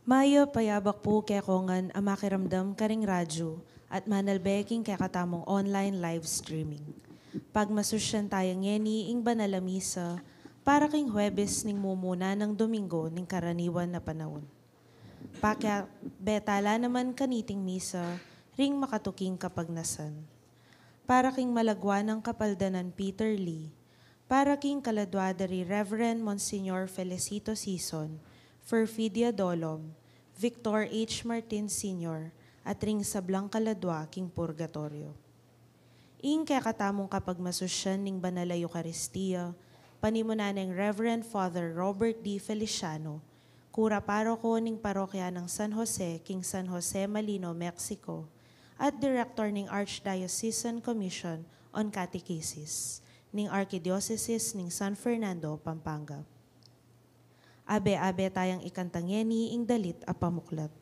Mayo payabak po kay kongan ang makiramdam karing radyo at manalbeking kay katamong online live streaming. Pagmasusyan tayang yeni ing banalamisa para king Huwebes ning mumuna ng Domingo ning karaniwan na panahon. Pakya betala naman kaniting misa ring makatuking kapagnasan. Para king malagwa ng kapaldanan Peter Lee, para king kaladwadari Reverend Monsignor Felicito Sison, Ferfidia Dolom, Victor H. Martin Sr., at ring sablang kaladwa king purgatorio. Ing kaya katamong kapagmasusyan ning banala Eucharistia, panimuna ng Reverend Father Robert D. Feliciano, kura paroko ning parokya ng San Jose, king San Jose Malino, Mexico, at Director ning Archdiocesan Commission on Catechesis, ning Archdiocese ning San Fernando, Pampanga. Abe-abe tayang ikantang yeni ing dalit a pamuklat.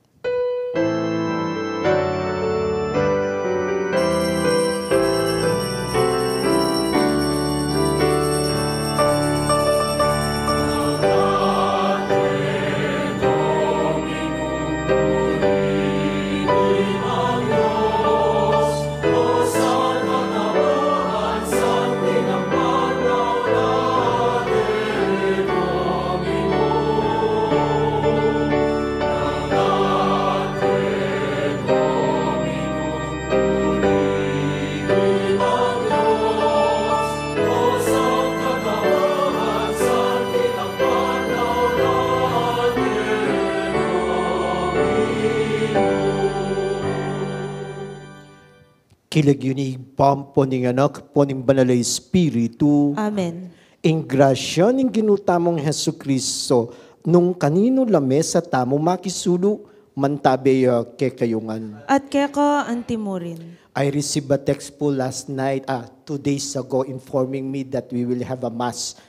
Kilag yun ipam po ning anak po ning banal na Espiritu. Amen. Ing grasya ning ginutamong Hesu Kristo, nung kanino lame sa tamo makisulo, mantabe ke kayungan. At keka antimurin. I received a text po last night, 2 days ago, informing me that we will have a mass.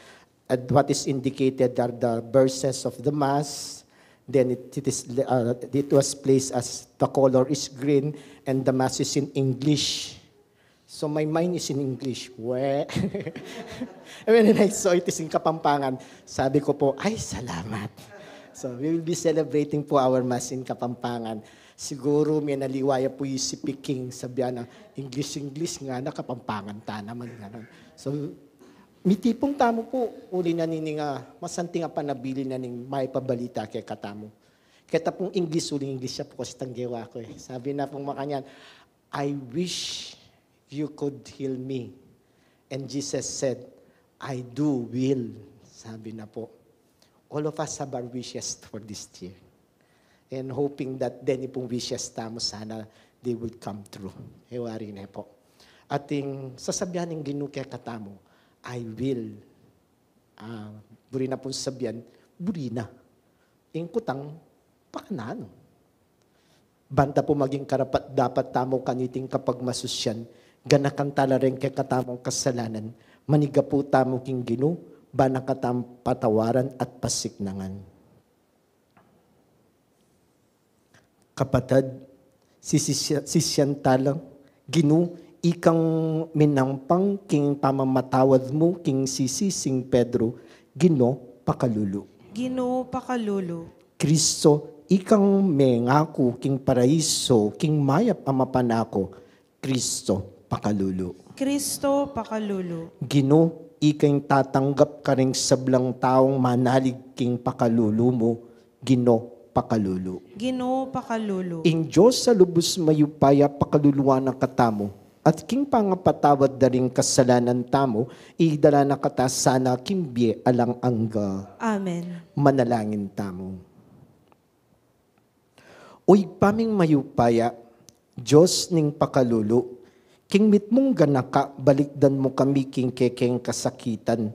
And what is indicated are the verses of the mass. Then it was placed as the color is green and the mass is in English. So my mind is in English. And when I saw it is in Kapampangan, sabi ko po, ay salamat. So we will be celebrating po our mass in Kapampangan. Siguro may naliwaya po yung si Peking, sabihan na English nga na Kapampangan ta naman. So may tipong tamo po, uli na nini nga, masanting nga panabili na ning may pabalita kay katamo. Kaya pong English, uling English siya po kasi tanggewa ko eh. Sabi na pong makanyan, I wish you could heal me. And Jesus said, I do will. Sabi na po. All of us have our wishes for this year. And hoping that then pong wishes tamo sana, they will come true. Hewari na po. Ating sasabihan ng Ginoo kay katamo, I will. Buri na pong sabihan, buri na. Ingkutang, pakanano. Banta po maging karapat dapat tamo kaniting kapag masusyan, ganakan tala rin kay katamong kasalanan, maniga po tamo king Ginoo, banang katam patawaran at pasiknangan. Kapatid, sisyan talang, Ginoo, ikang minampang king pamamatawad mo king sisising Pedro, Ginoo pakalulu. Ginoo pakalulu. Kristo, ikang mengako king paraiso, king mayap amapanako, Kristo pakalulu. Kristo pakalulu. Ginoo, ikang tatanggap ka ring sablang taong manalig king pakalulu mo, Ginoo pakalulu. Ginoo pakalulu. Ing Diyos sa lubos mayupaya pakaluluwa ng katamo, at king pangapatawad da ring kasalanan tamo, idala na kata sana kimbye alang angga. Amen. Manalangin tamo. Uy paming mayupaya, Diyos ning pakalulu, king mitmong ganaka, balikdan mo kami king kekeng kasakitan.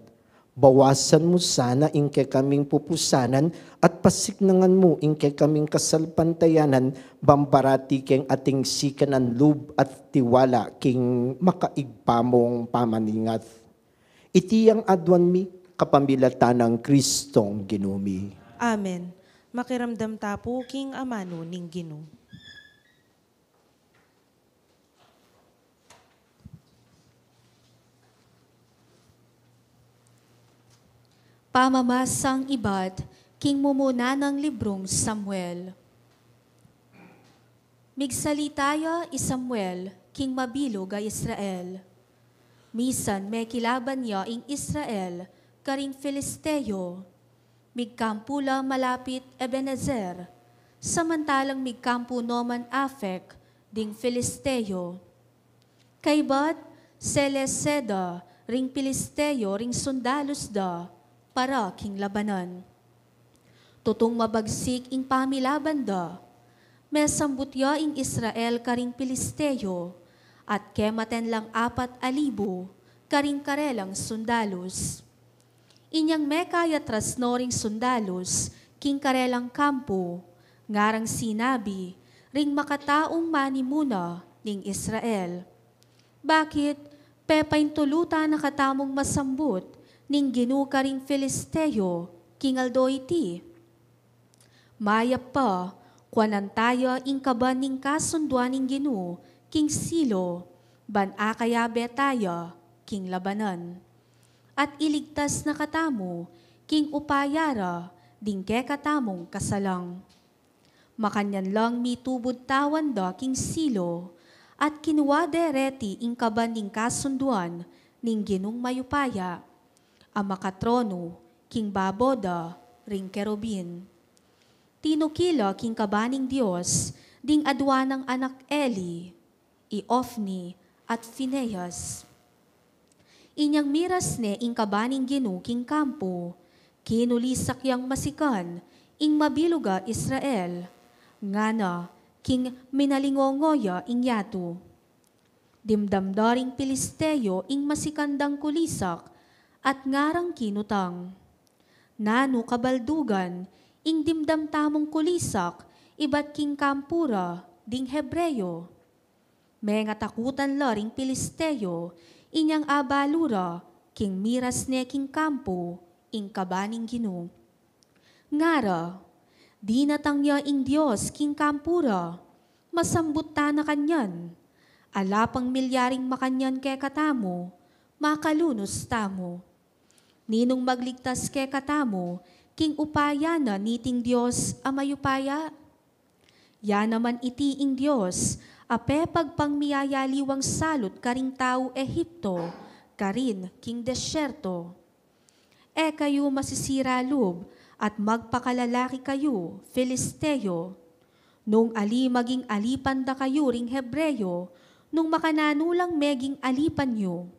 Bawasan mo sana ingke kaming pupusanan at pasiknangan mo ingke kaming kasalpantayanan, bambarati keng ating sikanan lub at tiwala king makaigpamong pamaningat. Itiyang adwan mi kapamilatan ng Kristong Ginumi. Amen. Makiramdam tapo king amano ning Ginoo. Pamamasang ibat, King mumuna ng librong Samuel. Migsalitayo Samuel, king mabilog a Israel. Misan may kilaban niya ing Israel, karing Filisteo. Migkampula malapit Ebenezer, samantalang migkampu noman Afek, ding Filisteo. Kaybat, Seleseda, ring Filisteo, ring sundalos da, para king labanan. Tutong mabagsik ing pamilaban da, may sambutya ing Israel karing Filisteo, at kematen lang 4,000 karing karelang sundalos. Inyang may kaya trasnoring sundalos, king karelang kampo, ngarang sinabi, ring makataong manimuna ning Israel. Bakit pepain tuluta na katamong masambut, ning ginukaring Filisteo, king Aldo iti? Mayap pa, kuanan tayo ing kaban ning kasunduan ning Ginu, king Silo, ban akaya betaya, king Labanan. At iligtas na katamo, king Upayara, ding ke katamong kasalang. Makanyan lang mitubod tawan da king Silo, at kinuwa dereti ing kaban ning kasunduan ning Ginung Mayupaya, ang makatrono, king Baboda, ring Kerubin. Tinukila king kabaning Diyos, ding adwa ng anak Eli, Iofni at Phinehas. Inyang miras ne ing kabaning Ginu king kampo, kinulisak yang masikan, ing mabiluga Israel, ngana king minalingongoya ing yato. Dimdamdaring Pilisteo ing masikandang kulisak, at ngarang kinutang. Nano kabaldugan, ing dimdam tamong kulisak, iba't king kampura, ding Hebreyo. May nga takutan laring Pilisteo, inyang abalura, king miras ne king kampo, ing kabaning Ginu. Ngara, di natangya ing Diyos king kampura, masambut ta na kanyan, alapang milyaring makanyan ke katamo, makalunos tamo. Ninong magligtas ke katamo, king upaya na niting Diyos amayupaya. Ya naman iti ing Diyos, ape pagpangmiyayaliwang salot karing tao Ehipto, karin king desyerto. E kayo masisira loob, at magpakalalaki kayo, Filisteo. Nung ali maging alipan da kayo ring Hebreyo, nung makananulang meging alipan nyo,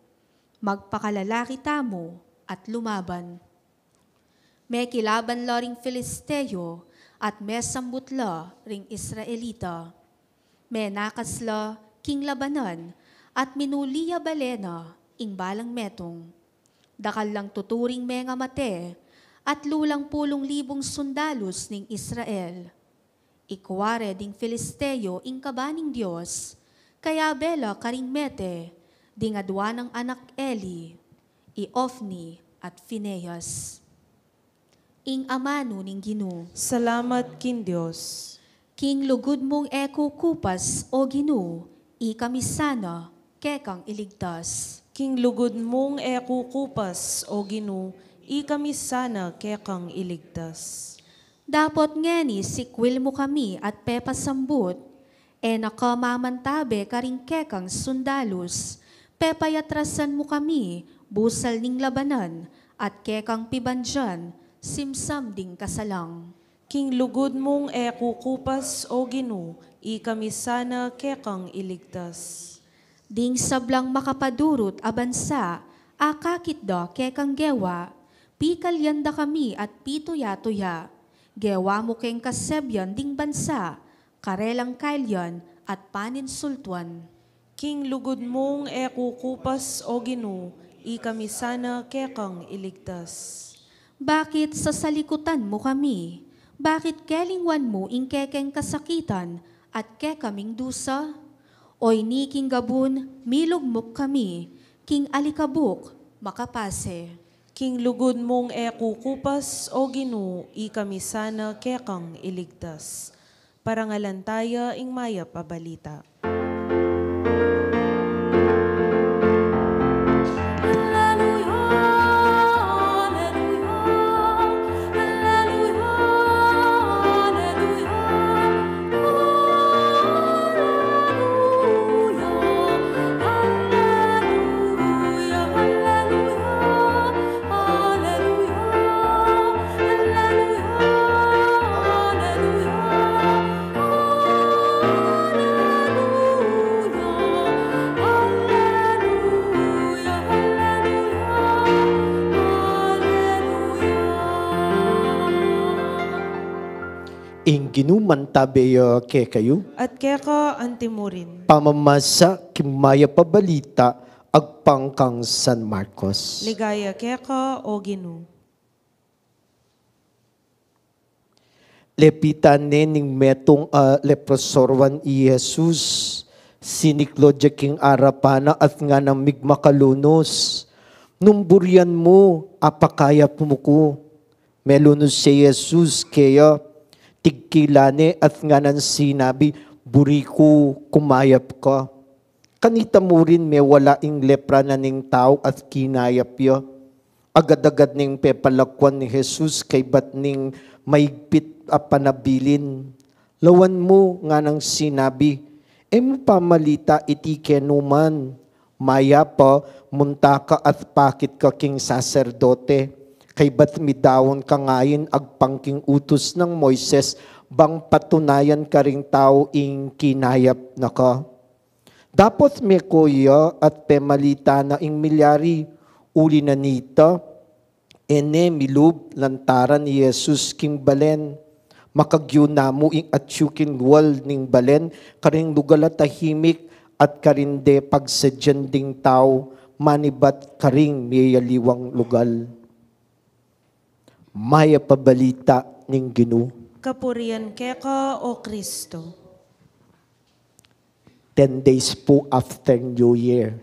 magpakalalaki tamo at lumaban. May kilaban la ring Filisteo, at may sambutla ring Israelita. May nakasla king Labanan, at minuliya balena ing balang metong. Dakal lang tuturing may nga mate, at lulang 10,000 sundalos ning Israel. Ikware ding Filisteo ing kabaning Diyos, kaya bela karing mete, ding adwa ng anak Eli, Iofni at Phinehas. Ing amano ning Ginu. Salamat kin Diyos. King lugod mong eko kupas o Ginu, ikamisana, kekang iligtas. King lugod mong ekukupas o Ginu, ikamisana kekang iligtas. Dapat ngeni sikwil mo kami at pepasambut, nakamamantabe karing kekang sundalos, pepayatrasan mo kami, busal ning Labanan, at kekang pibandyan, simsam ding kasalang. King lugod mong ekukupas o Ginu, ikamisana kekang iligtas. Ding sablang makapadurot a bansa, akakit da kekang gewa, pikalyan da kami at pituya-tuya, gewa mo keng kasebyan ding bansa, karelang kailyan at paninsultuan. King lugod mong ekukupas o Ginu, ikamisana kekang iligtas. Bakit sa salikutan mo kami? Bakit kelingwan mo ing kekeng kasakitan at kekaming dusa? Oy ni king gabun, milugmok kami, king alikabuk, makapase. King lugod mong ekukupas o Ginu, ikamisana kekang iligtas. Parangalan tayo ing maya pabalita. Alleluia, alleluia, alleluia. ing ginuman tabeyo ke kayo, at keka antimurin. pamamasa kimaya pabalita, agpangkang San Marcos. Ligaya keka o Ginu. Lepitan ning metong leprosorwan i Jesus, siniklo king arapana at nga ng migmakalunos. Numburian mo, apakaya pumuko. Melunos si Jesus, kaya tigkilane at nga ng sinabi, buriko, kumayap ka. Kanita mo rin may walaing lepra na ning tao at kinayap ya. Agad-agad ning pepalakwan ni Jesus kay bat ning maigpit panabilin. Lawan mo nga ng sinabi, mo pamalita iti kenuman, maya pa, muntaka at pakit ka king saserdote, kay ba't midawon ka ngayon agpangking utos ng Moises, bang patunayan ka ring tao ing kinayap na ka. Dapat may kuya at pemalita na ing milyari, uli na nita, ene milub lantaran ni Jesus king balen, makagyo na mo ing atsyukin wal ning balen, karing lugal at tahimik at karinde pagsadyan ding tao, manibat karing miyaliwang lugal. Maya pabalita ning Ginu. Kapurian keka o Kristo. 10 days po after New Year.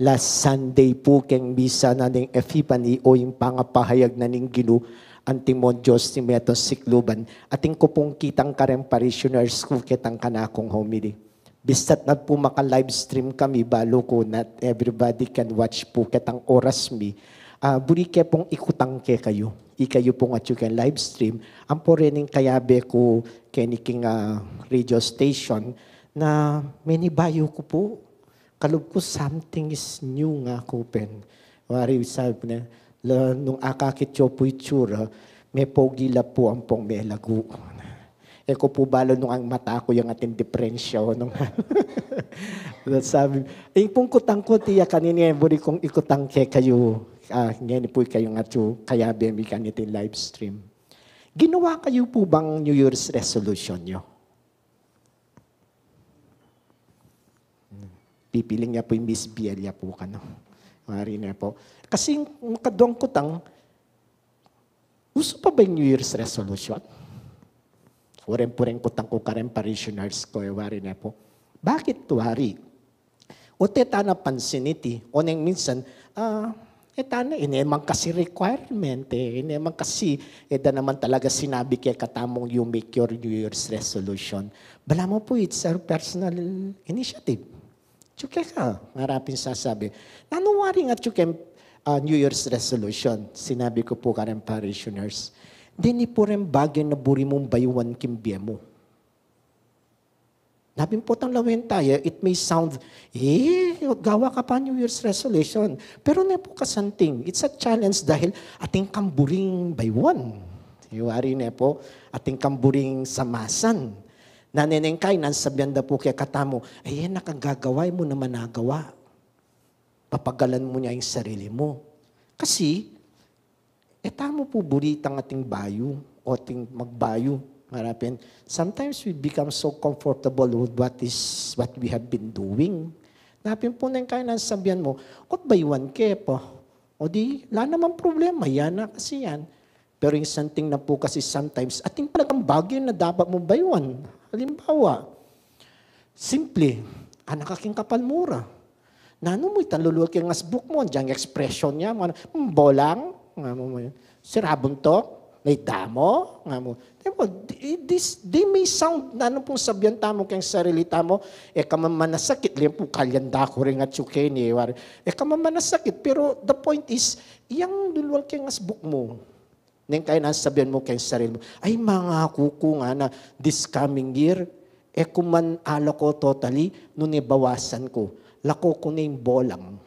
Last Sunday po keng misa na ning Epiphany o yung pangapahayag na ning Ginu, antimon Diyos ni Metos Sikluban. Ating ko pong kitang kareng parishioners ko kitang kanakong homily. Bistat na po maka-live stream kami, balo ko not everybody can watch po kitang oras mi. Burike pong ikutang ke kayo. Ikayo pong at you can live stream. Ang po rin kayabe ko keniking radio station na menibayo ko po. Kalub ko something is new nga kupen. Wari sabi na, nung akakityo po itsura, may pogila po ang pong may lagu. Eko po balo nung ang mata ko yung ating diferensya. Nung sabi, yung pong kutang ko, tiya kanina, buri kong ikutang ke kayo. Ngayon po kayo nga to, kaya bemi kanitin live stream. Ginawa kayo po bang New Year's resolution nyo? Pipiling niya po yung Miss Bielia po ka, no? Mari na po. Kasi kadong kutang, gusto pa ba yung New Year's resolution? Urem-pureng kutang ko karen parishioners ko, wari na po. Bakit tuwari? O teta na pansin iti, o nang minsan, etana, inemang kasi requirement, inemang kasi, naman talaga sinabi kaya katamong you make your New Year's resolution. Bala mo po, it's a personal initiative. Tsuke ka, ngarapin sasabi. Nanuwari nga tsuke New Year's resolution, sinabi ko po karen parishioners, di po rin bagay na buri mong bayuan kimbye mo. Nabimpotang lawin tayo, it may sound, gawa ka pa New Year's resolution. Pero na po kasanting, it's a challenge dahil ating kamburing bayuan. Iwari na po, ating kamburing samasan. Nanenengkay, nansabihan na po kaya katamo, nakagagaway mo naman nagawa. Papagalan mo niya yung sarili mo. Kasi, tamo po buritang ating bayo o ating magbayo. Marapin, sometimes we become so comfortable with what we have been doing. Napin po neng kaya nansabihan mo, kot bayuan ke po? O di, wala naman problema, yan na kasi yan. Pero yung something na po kasi sometimes, ating palagang bagay na dapat mo bayuan. Halimbawa, simple, anak aking kapal mura. Nano mo itanluluwag yung asbook mo, dyan yung expression niya, bolang, nga mo yun. Sirabon to, may damo, nga mo. They may sound, nano pong sabihan tamo kayong sarili tamo, kamamanasakit, liyan po kalyanda ko rin at yukin, kamamanasakit, pero the point is, yung luluwag yung asbook mo, nang kaya nasabihan mo kayong sarili mo, ay mga kuko nga na this coming year, kuman ala ko totally, nung ibawasan ko, lako ko na yung bolang.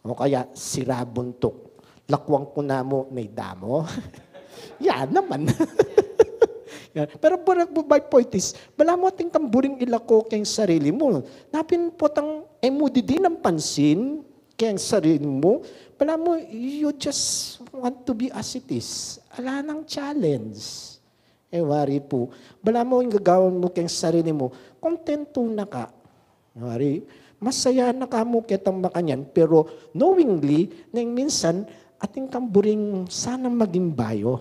O kaya sirabuntok. Lakwang ko na mo, may damo. Yan naman. Yan. Pero my point is, bala mo ating tamburing ilako kayong sarili mo. Napin po tang mo din ang pansin kayong sarili mo. Bala mo, you just want to be as it is. Ala ng challenge. wari po. Bala mo yung gagawin mo kayong sarili mo, kontento na ka. Wari, masaya na ka mo kitang makanyan, pero knowingly, na minsan, ating kamburing sana maging bayo.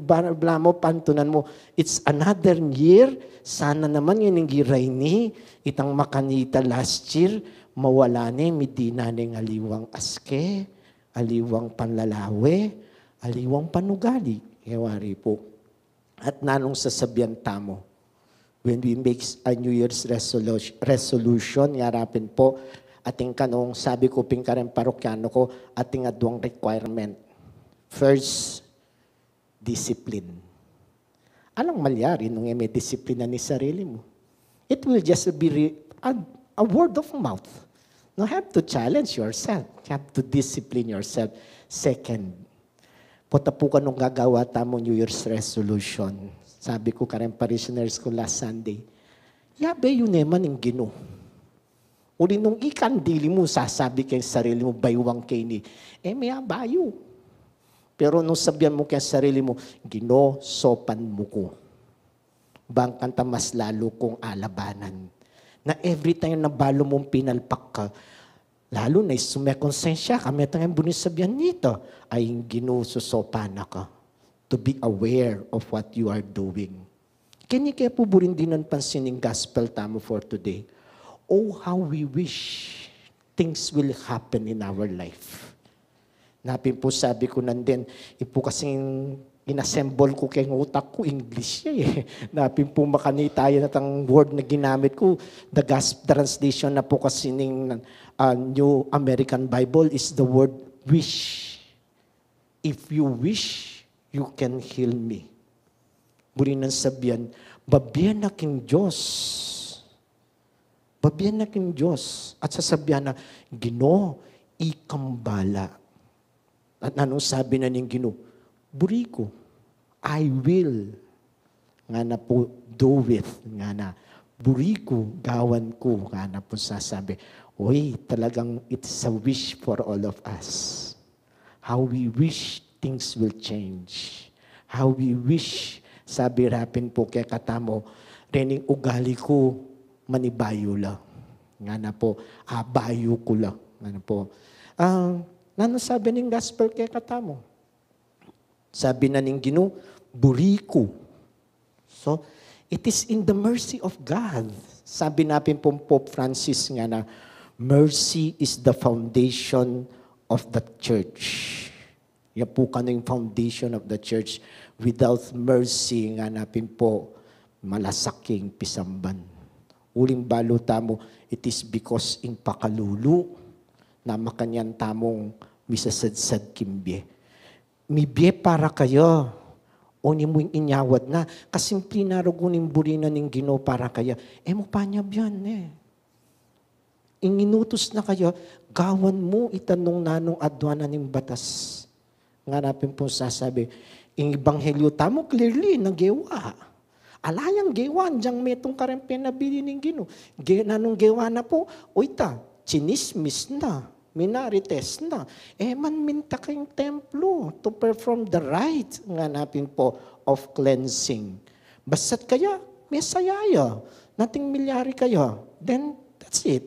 Bala mo, pantunan mo, it's another year, sana naman yun yung giray ni, itang makanita last year, mawala ni, midina ng aliwang aske, aliwang panlalawe, aliwang panugali. Wari po. At nanong sasabihan tamo, when we make a New Year's resolution, yarapin po, ating kanong, sabi ko, pingkaren parokyano ko, ating adwang requirement. First, discipline. Anong malyari nung may disiplina ni sarili mo? It will just be a word of mouth. You have to challenge yourself. You have to discipline yourself. Second, putapukan nung gagawa tamo New Year's resolution. Sabi ko karen parishioners ko last Sunday, yabe yun naman yung Ginoo. Uli nung ikandili mo, sasabi kay sarili mo, baywang kay ni, may bayo. Pero nung sabihan mo kay sarili mo, Ginoo, sopan mo ko. Bang kanta mas lalo kong alabanan. Na every time na balo mong pinalpak ka, lalo na sumekonsensya ka, may tayong bunis sabihan nito, ay Ginoo, susopan na ka. To be aware of what you are doing. Kaya po burin din ang pansining gospel tamo for today. Oh, how we wish things will happen in our life. Napin po sabi ko nandun, ipo kasing inassemble ko kay utak ko, English siya eh. Napin po makanitayan at ang word na ginamit ko, the gospel translation na po kasi ng New American Bible is the word wish. If you wish, you can heal me. Buri nang sabihan, babiyan na king Diyos. Babiyan na king Diyos. At sasabihan na, Ginoo, ikambala. At anong sabi na ning Ginoo? Buri ko, I will. Nga na po, do it. Nga na, buri ko, gawan ko. Nga na po sasabi, uy, talagang it's a wish for all of us. How we wish things will change. How we wish, sabi rapin po kay katamo, rening ugali ko, manibayo lang. Nga na po, bayo ko lang. Nga na po. Sabi ng gospel kay katamo? Sabi na ning Ginoo, buri ko. So, it is in the mercy of God. Sabi natin po Pope Francis nga na, mercy is the foundation of the church. Yan po yung foundation of the church. Without mercy, nga napin po, malasaking pisamban. Uling balo tamo, it is because in pakalulu, na makanyan tamong misasadsad kimbye. Mibye para kayo, o ni mo inyawad na, kasimpli narugunin burina ng Ginoo para kayo, mo panyab yan Inginutos na kayo, gawan mo itanong nanong adwana ng batas. Nga napin po sasabi, ang ebanghelyo tamo clearly naggewa. Alayang gewan, diyang metong karang pinabili ng Ginoo. Nanong gewa na po, oita, chinismis na, minarites na. Man minta kayong templo to perform the rite, nga napin po, of cleansing. Basta't kaya, may sayaya, nating milyari kayo, then that's it.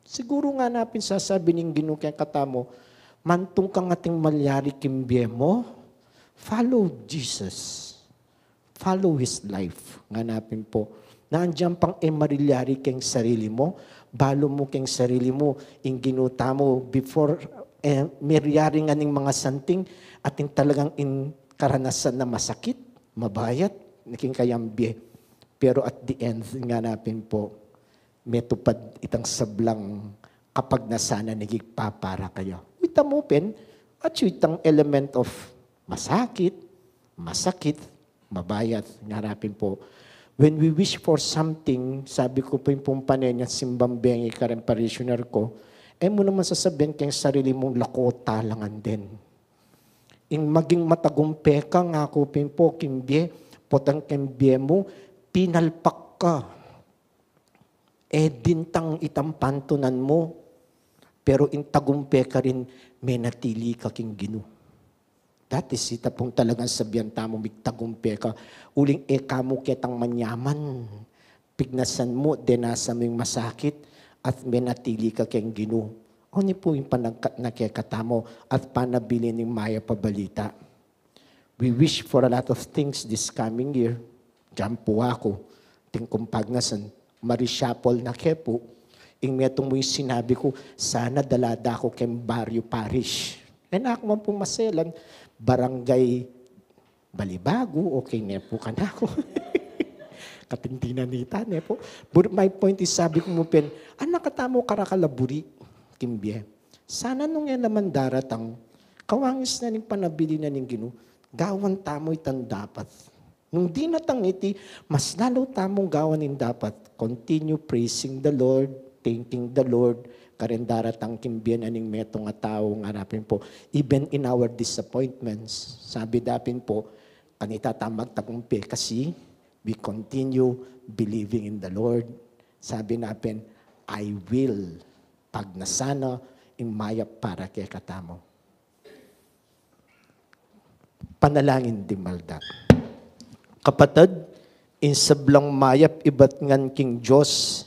Siguro nga napin sasabi ng Ginoo kay katamo, mantong kang ating malyari kimbye mo, follow Jesus. Follow His life. Nganapin po. Naandyan pang emarilyari keng sarili mo, balo mo keng sarili mo, ing ginuta mo before miryari nga ning mga santing, ating talagang in karanasan na masakit, mabayat, naking kayambye. Pero at the end, nganapin po, may tupad itang sablang kapag nasana nagigpapara kayo. Itamupen, at itang element of masakit, mabayat, ngarapin po. When we wish for something, sabi ko po yung pumpanin niya, simbambeng ikaren parishioner ko, mo naman sasabihin kayong sarili mong lakota langan din. Ing maging matagumpe ka, nga ko po, kimbye, potang kimbye mo, pinalpak ka. Dintang itampantunan mo, pero in tagumpe ka rin, may natili ka king Ginoo. Dati sita pong talagang sabihan tamo migtagumpe ka. Uling kamo ketang manyaman. Pignasan mo, denasa mo yung masakit at menatili ka keng Ginoo. Ano po yung nakikatamo at panabili ng maya pabalita. We wish for a lot of things this coming year. Diyan po ako. Tingkong pagnasan. Marishapol na kepo. Ing metong mo yung sinabi ko, sana dalada ko kem Barrio Parish. Ako man po maselan, barangay Balibago, okay na po ka na ako. Katintinan nita, ne po. But my point is, sabi ko mo pen, nakatamo karakalaburi, Kimbye. Sana nung yan naman daratang, kawangis na ning panabili na ning Ginoo, gawan tamo itan dapat. Nung di natang iti, mas lalo tamong gawan ning dapat. Continue praising the Lord, thanking the Lord, karen daratang Kimbye na ning metong atao ngarapin po. Even in our disappointments, sabi dapin po, kanita tamag takumpi kasi we continue believing in the Lord. Sabi natin, I will pagnasana ing mayap para kay katamo. Panalangin di malda. Kapatid, in sablang mayap ibat ngan king Diyos,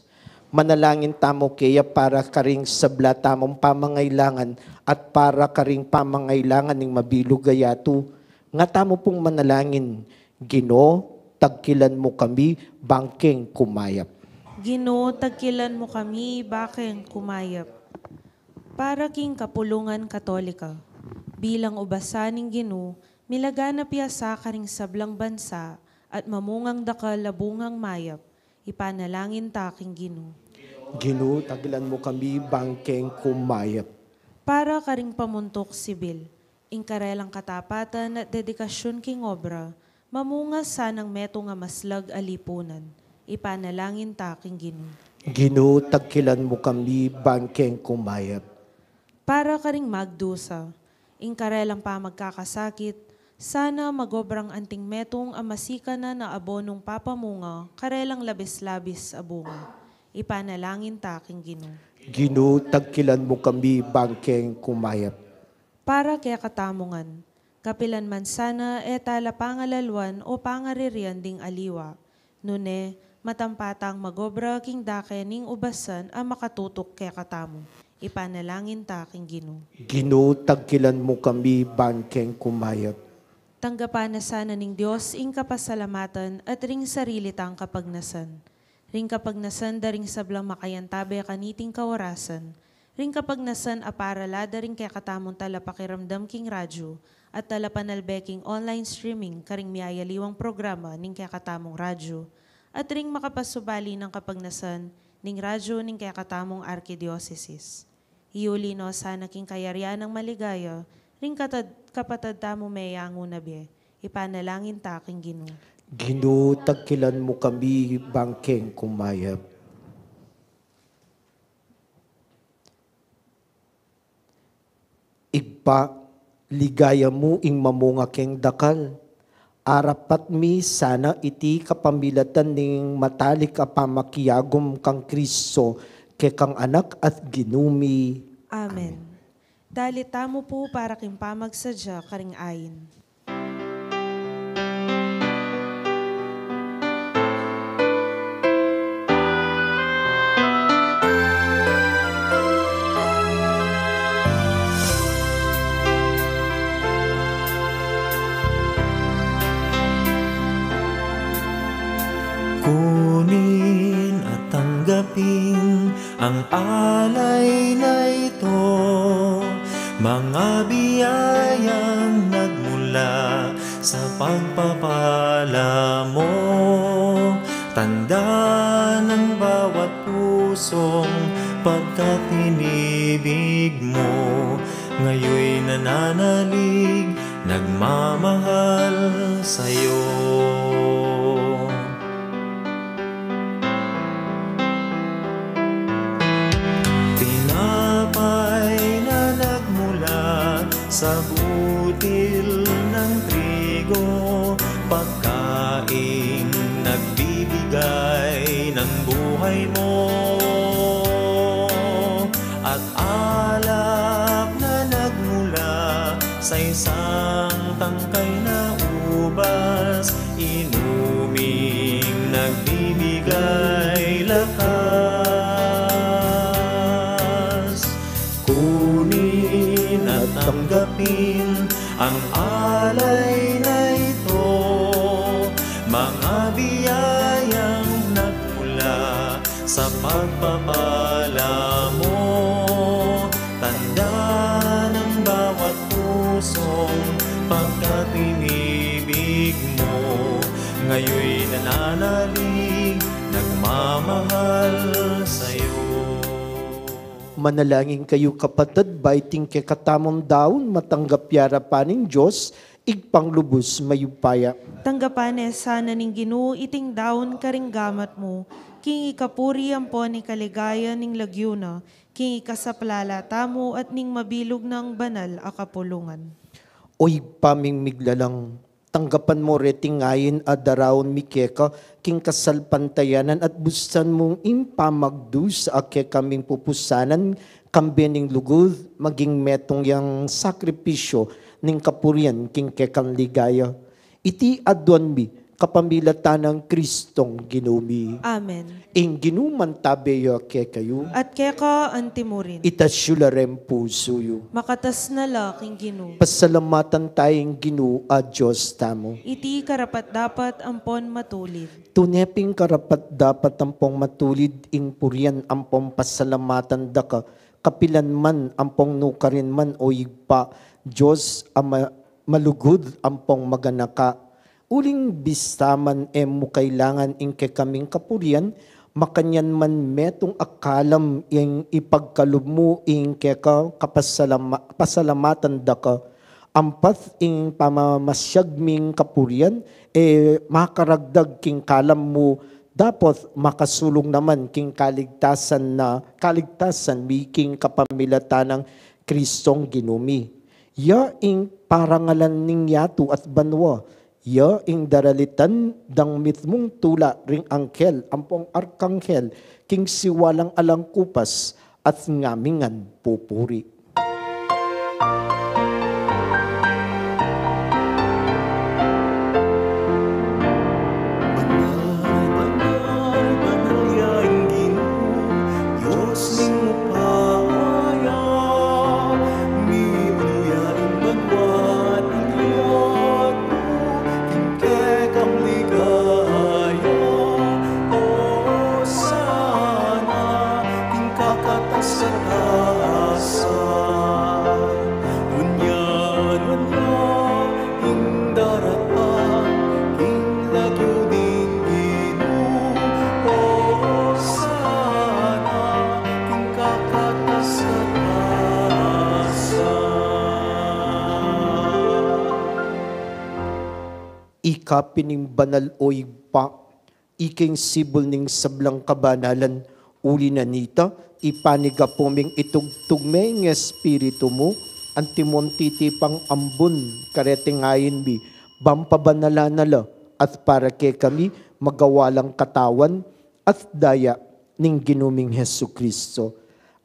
manalangin tamo kaya para karing sabla tamong pamangailangan at para karing pamangailangan ning mabilugayato. Nga tamo pong manalangin, Ginoo, tagkilan mo kami, bangkeng kumayap. Ginoo, tagkilan mo kami, bakeng kumayap. Para king kapulungan katolika, bilang ubasaning Ginoo, milaganap yasa karing sablang bansa at mamungang dakal labungang mayap, ipanalangin taking Ginoo. Ginoo, tagkilan mo kami, bangkeng kumayap. Para karing pamuntok sibil, ingkarelang katapatan at dedikasyon king obra, mamunga sanang meto nga maslag alipunan, ipanalangin taking Ginoo. Ginoo, tagkilan mo kami, bangkeng kumayap. Para karing magdusa, ingkarelang pa magkakasakit, sana magobrang anting metong amasika na abonong papamunga, karelang labis-labis abunga, ipanalangin taking Ginoo. Ginoo, tagkilan mo kami, bangkeng kumayap. Para kaya katamungan, kapilan man sana etala pangalalwan o pangaririan ding aliwa. Nune, matampatang magobra king dake ning ubasan ang makatutok kaya katamo. Ipanalangin taking Ginoo. Ginoo, tagkilan mo kami, bangkeng kumayap. Tanggapan na sana ning Diyos ing kapasalamatan at ring sarili tang kapagnasan. Ring kapagnasan da ring sablang makayantabe kaniting kawarasan. Ring kapagnasan aparalada ring kaya katamong talapakiramdam king radyo at talapanalbeking online streaming karing miyayaliwang programa ning kaya katamong radyo at ring makapasubali ng kapagnasan ning radyo ning kaya katamong arkidiocesis. Iuli no sana king kayarian ng maligaya ring kapatad tamo mayango na biye. Ipanalangin taking Ginoo. Ginoo, tagkilan mo kami, bangkeng kumayap. Igpa, ligaya mo ing mamunga keng dakal. Arapat mi sana iti kapamilatan ning matalik apamakiyagom kang Kristo ke kang anak at ginumi. Amen. Dali tamo po para king pamagsadya karing ayin. Kunin at tanggapin ang alay na ito, mga biyayang nagmula sa pagpapala mo. Tanda ng bawat pusong pagkat inibig mo, ngayoy nananalig, nagmamahal sa'yo. Sa butil ng trigo, pagkaing nagbibigay ng buhay mo, at alap na nagmula sa isang akin ang alay na ito, mga biyayang nagmula sa pagpapala mo. Tanda ng bawat pusong pagkatinibig mo, ngayoy nananalig, nagmamahal sa'yo. Manalangin kayo kapatid, baiting ke katamong daon, matanggap yara paning Diyos, igpanglubos mayupaya. Tanggapan sana ning Ginoo iting daon karing gamat mo, king ikapuri ang po ni kaligaya ning lagyuna, king ikasaplala tamo at ning mabilog ng banal a kapulungan. Oy paming miglalang, tanggapan mo retingayin adarawon mikeka, king kasalpantayanan at busan mong impamagdu sa ake kaming pupusanan, kambening lugod, maging metong yang sakripisyo, ning kapurian, king kekang ligaya. Iti adwanmi, kapamilatan ng Kristong ginumi. Amen. Ing ginuman tabeyo ke kayo, At keka antimurin, itasyularem puso yu. makatas na laking Ginoo. Pasalamatan tayong Ginoo a Diyos tamo. Iti karapat dapat ampon matulid. Tuneping karapat dapat ampong matulid ing purian ampong pasalamatan daka, kapilan man ampong nukarin man o igpa, Diyos malugod ampong maganaka. Uling bistaman mo kailangan ing kaming kapurian, makanyan man metong akalam ing ipagkalub mo ing pasalamatan daka, ampat ing pamamasyagming kapurian, makaragdag king kalam mo, dapat makasulong naman king kaligtasan miking kapamilatan ng Kristong ginumi. Ya ing parangalan ning yato at banwa, ya ing daralitan dang mitmong tula ring angkel, ampong arkanghel, king siwalang alang kupas at ngamingan pupuri. Ikapining banal o igpa, iking sibol ning sablang kabanalan, uli na nita, ipaniga puming itugtugme ng espiritu mo, antimon titipang ambon, karetingayin mi, bampabanalanala, at para kay kami magawalang katawan, at daya ning ginuming Hesu Kristo.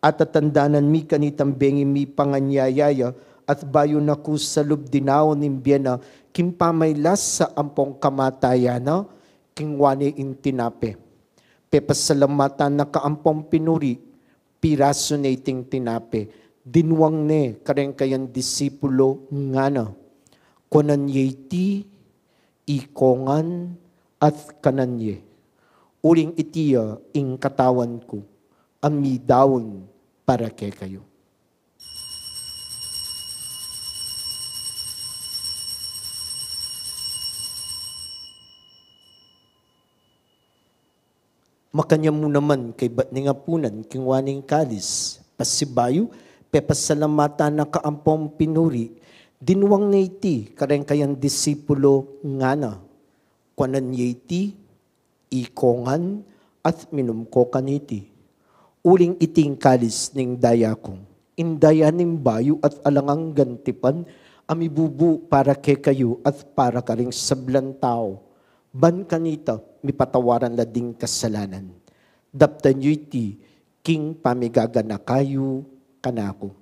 At atandanan mi kanitang bengi mi panganyayaya, at bayo na ku sa lubdinaw nimbiyana, kimpamaylas sa ampong kamatayana, kingwani intinape. Pepasalamatan na kaampong pinuri, piraso na iting tinape, dinwang ne kareng kayan disipulo nga na, konanye iti, ikongan at kananye. Uling itiya ing katawan ko, ami daon para kay kayo. Makanya mo naman kay batningapunan, king waning kalis, pasibayo, pepasalamatan na kaampong pinuri, dinwang na iti, kareng kayang disipulo nga na, kwanan iti, ikongan, at minumko kaniti. Uling iting kalis ning daya kong, indaya ning bayo at alangang gantipan, amibubu para kay kayo at para karing sablan tao. Ban kanita, mipatawaran lading kasalanan. Daptan yu iti, king pamigagana kayo kanako.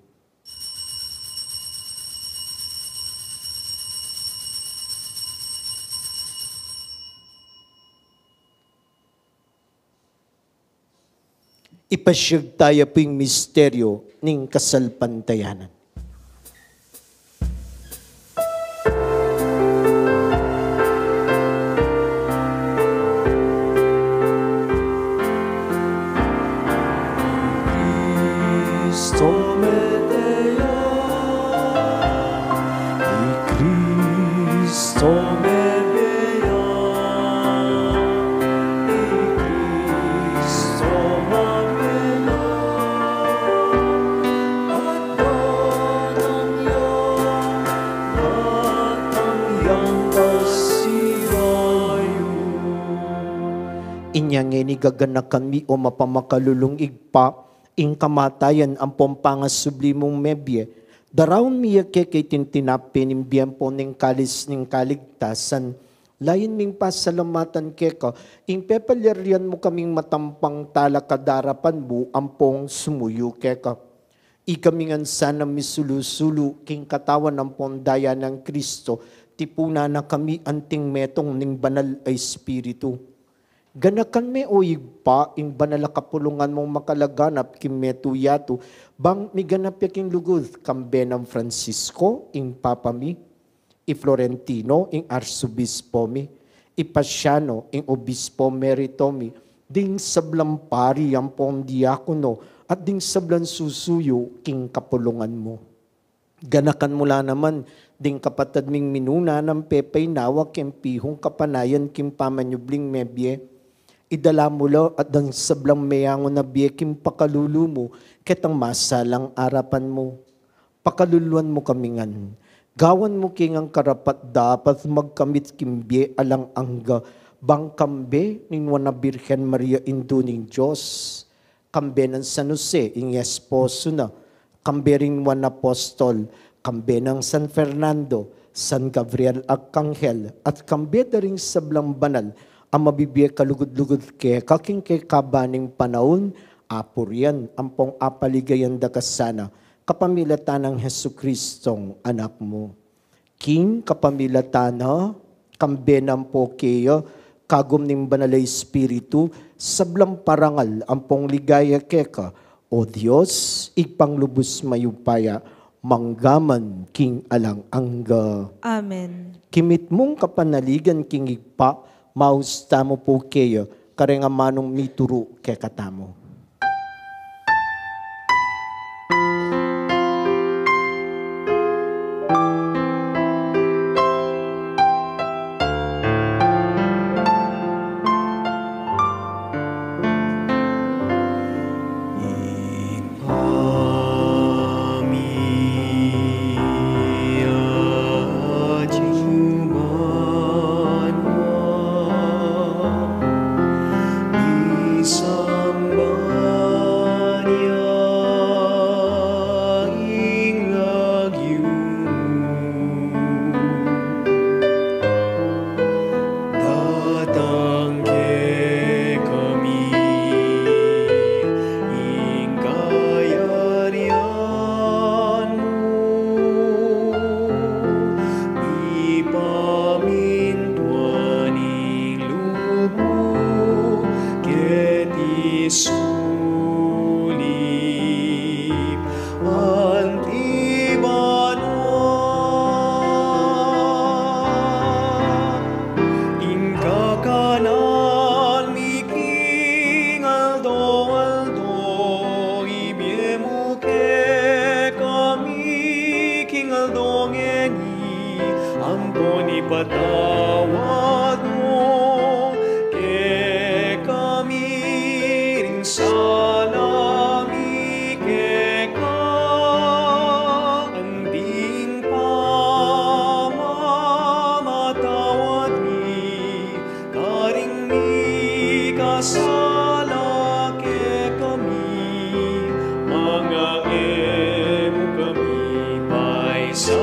Ipasyag tayo po yung misteryo ng kasalpantayanan. inyang ni gaganakan mi o mapamakalulong igpa, ing kamatayan ang pompangas sublimong mebye, daraon miya kay tintinapin ng biyempo ng kalis ng kaligtasan, lain ming pasalamatan keka, ing pepalyarian mo kaming matampang talakadarapan mo, ampong sumuyo keka. Ikamingan sana misulusulu, king katawan ng pondaya ng Kristo, tipuna na kami anting metong ning banal ay Espiritu. Ganakan me o igpa, ing banal kapulungan mong makalaganap, kim metuyato, bang miganap yaking lugod, kambe ng Francisco, ing Papa mi, i Florentino, ing Arsobispo mi, i Pasiano, ing Obispo Merito mi, ding sablang pari ang pong diakono, at ding sablang susuyo, king kapulungan mo. Ganakan mula naman, ding kapatad ming minuna ng pepay nawa kem pihong kapanayan kim pamanyubling mebye. Idala mula at ang sablang mayango na biye kim pakalulu mo ketang masalang arapan mo. Pakaluluan mo kamingan. Gawan mo king ang karapat dapat magkamit kim biye alang angga bang kambe ning wana Birhen Maria induning Diyos. Kambe ng San Jose ing esposo na. Kambe ring wan apostol, kambe ng San Fernando, San Gabriel Arcangel, at kambe da ring sablang banal, ang mabibiye kalugod-lugod ke, kaking ke kabaning panahon, apurian, ampong apaligayan da kasana, kapamilatan ng Hesu Kristong anak mo. King kapamilatana, kambe ng pokeyo, kagum ning banalay Espiritu, sablang parangal, ampong ligaya keka, o Diyos, ipanglubos mayupaya, manggaman king alang angga. Amen. Kimit mong kapanaligan king igpa, mausta mo po kayo, karenga manong mituro ke katamo. Ipatawad mo ke kami ring salami ke ka anding pamamatawad ni karing mi kasala ke kami mga emo kami pay sa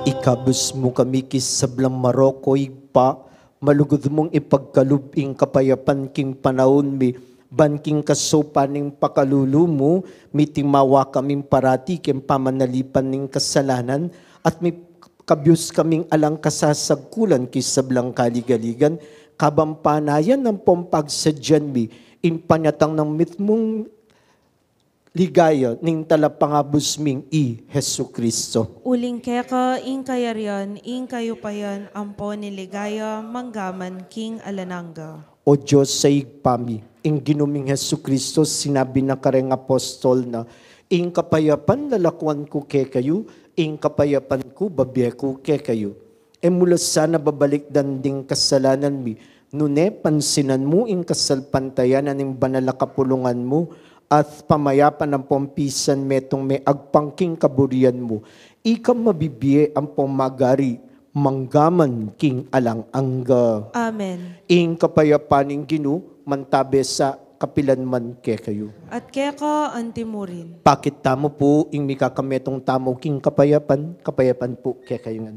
Ikabus mo kami kisablang Maroko igpa, malugod mong ipagkalubing kapayapan king panahon mi, banking kasopa ning pakalulu mo, mitimawa kaming parati kem pamanalipan ning kasalanan, at may kabyus kaming alang kasasagkulan kisablang kaligaligan, kabampanayan ng pompagsadyan mi, impanyatang ng mitmong ligaya ning talapangabus ming i Hesu Kristo. Uling keka, ing kayarian, ing kayupayan, ampo ni ligaya, manggaman, king alananga. O Diyos sa igpami, ing ginuming Hesu Kristo, sinabi na kareng apostol na, ing kapayapan lalakwan ko ke kayo, ing kapayapan ko babiye ko ke kayo. mula sana babalik danding kasalanan mi, nune pansinan mo ing kasalpantayan aning banala kapulungan mo, at pamayapan ng pompisan metong may agpangking kaburian mo, ikam mabibiye ang pomagari, manggaman king alang angga. Amen. Ing kapayapaning Ginu, mantabe sa kapilan man ke kayo. At keka antimurin. Pakit tamo po, ing mikakametong tamo king kapayapan, kapayapan po ke kayo nga.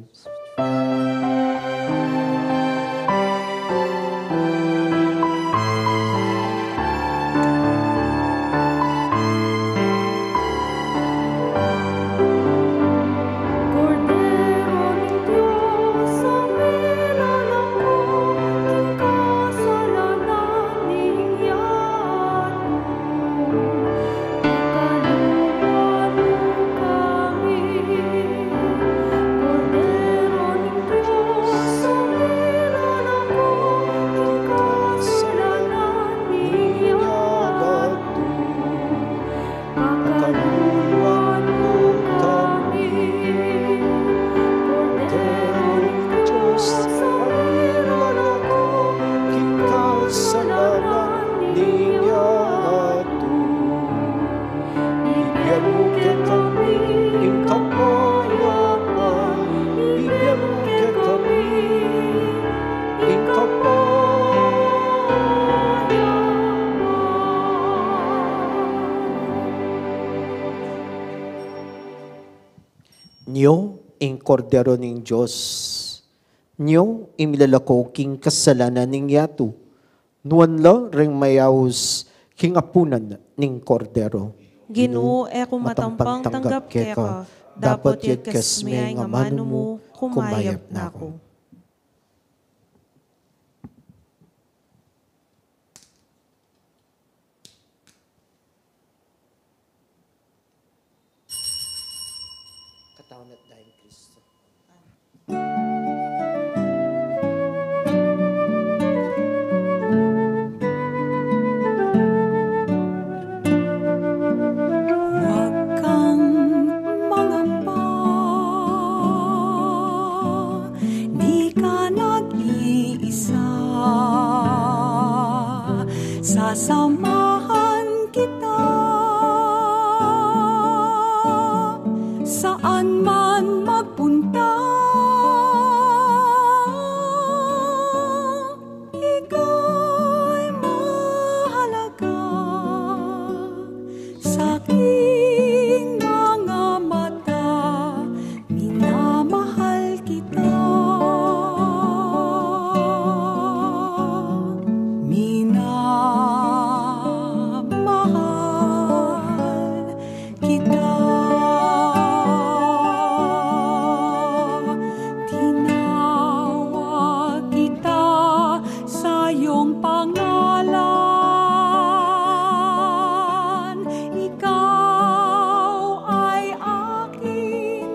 Nyo, ing kordero ning Diyos, nyo, imilalako king kasalanan ning yato, nuanla ring mayawos king apunan ning kordero. Ginoo, eko matampang tanggap keka, dapat yag kasmiyay nga mano mo, kumayap na ako. Katawan at dahil Kristo. Huwag kang mangamba, di ka nag-iisa. Sasamahan kita saan man magpunta. Ika'y mahalaga sa aking mga mata, minamahal kita. Minamahal kita. Tinawag kita sa iyong pangalan. Ikaw ay akin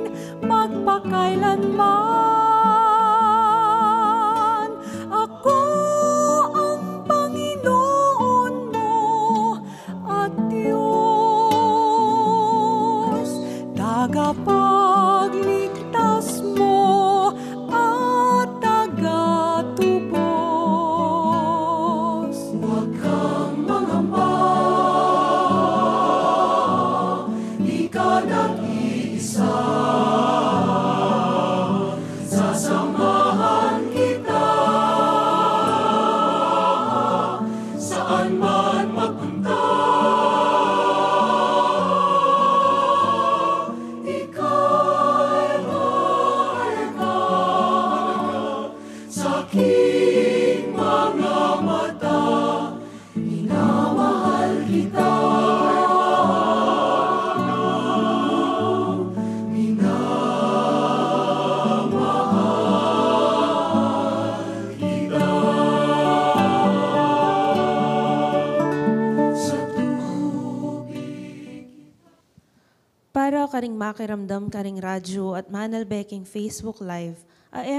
magpakailanman. Ako ang Panginoon mo at Diyos, tagapagligtas mo at tagatubos. Huwag kang mangamba, di ka nag-iisa. Sasamahan kita saan man magpunta. Ika'y mahalaga sa aking mga mata, minamahal kita. Minamahal kita sa tubig. Para karing makiramdam karing radyo at manalbeking Facebook Live,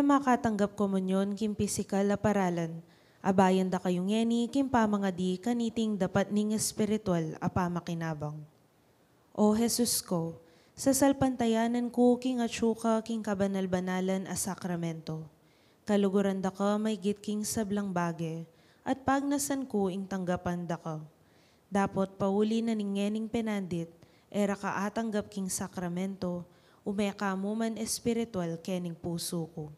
makatanggap komunyon kim pisikal a paralan. Abayan da kayong yeni kim pamangadi kaniting dapat ning espiritual a pamakinabang. O Jesus ko, Sa salpantayanan ko king atsuka king kabanal-banalan a sakramento. Kaluguran da ka may gitking sablang bage, at pagnasan ko ing tanggapan da ka. Dapot pauli na ningening penandit, era ka atanggap king sakramento, umeka mo man espiritual kening puso ko.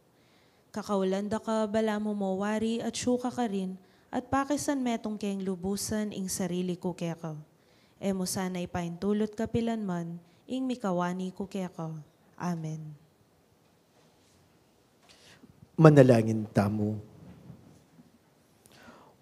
Kakaulan da ka bala mo mawari at syuka ka rin, at pakisan metong keng lubusan ing sarili ko keka. Emo sana ipaintulot kapilan man, ing mikawani ko keka. Amen. Manalangin tamo.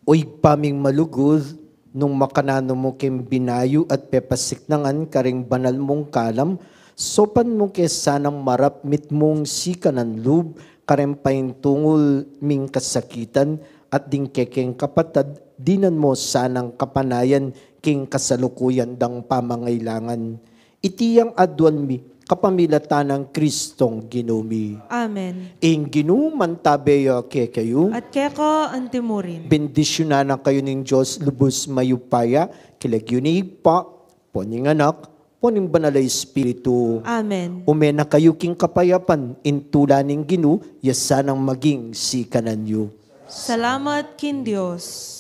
Oy paming malugod, nung makanano mo kem binayo at pepasiknangan karing banal mong kalam, sopan mo kesanang marapmit mong sikanan lub, karem paintungol ming kasakitan, at ding kekeng kapatad, dinan mo sanang kapanayan king kasalukuyan dang pamangailangan. Itiyang adwan mi, kapamilatan ng Kristong ginumi. Amen. Ing ginuman tabeyo kayo, At keko antimurin. bendisyonan na kayo ng Diyos, lubos mayupaya, kilagyunig pa, poning anak, poning banalay Espiritu. Amen. Umena kayo king kapayapan, intulaning ginu, yasanang maging sikanan yu. Salamat kin Diyos.